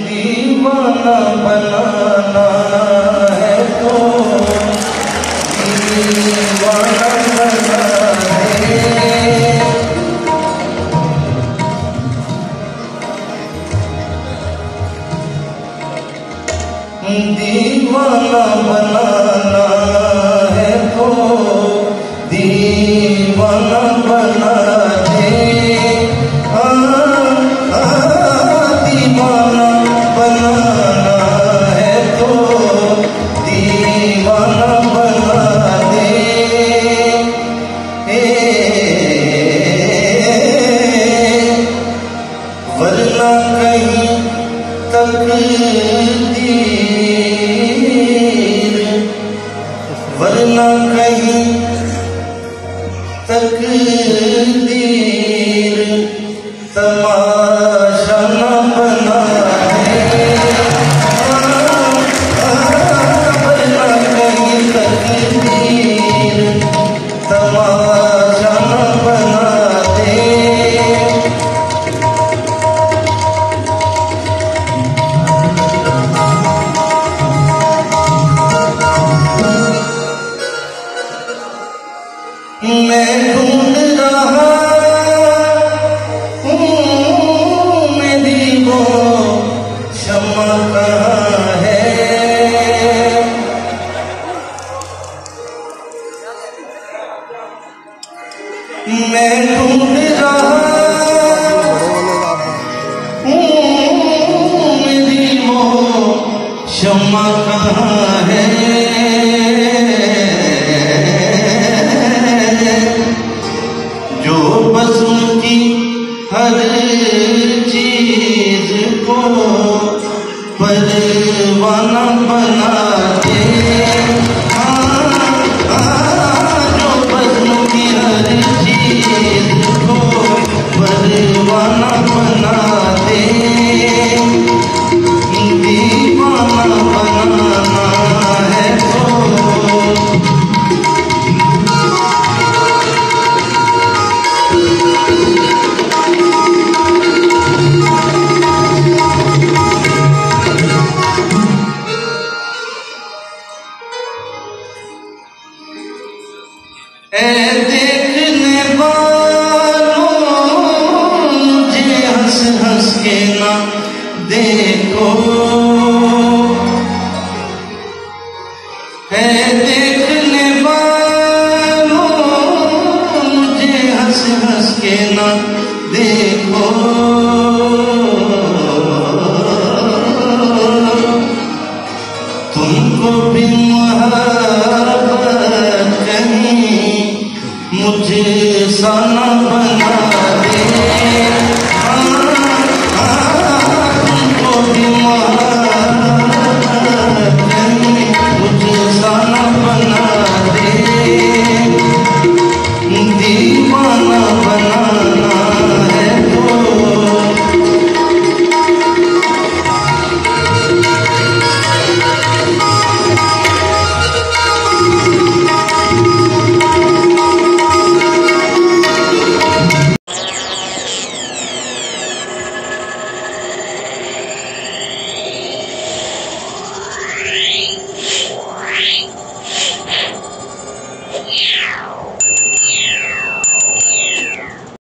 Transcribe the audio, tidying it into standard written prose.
दीवाना बनाना है तो दीवाना बना दे। दीवाना बनाना है तो दीवाना बना दे। दीवाना बनाना है तो दीवाना बना दे। वरना कहीं तकदीर, वरना कहीं तकदीर तमाशा न बना दे। वरना कहीं तकदीर तमाशा न बना दे। मैं ढूंढ रहा हूँ मेरी वो क्षमा कहाँ है। मैं ढूंढ रहा हूँ मेरी वो क्षमा कहाँ है। जो बज़्म की हर चीज को परवाना बना दे। जो बज़्म की हर चीज को परवाना बना दे। दीवाना बनाना है तो देखने वालों मुझे हंस हंस के ना देखो। है देखने वालों मुझे हंस हंस के ना देखो।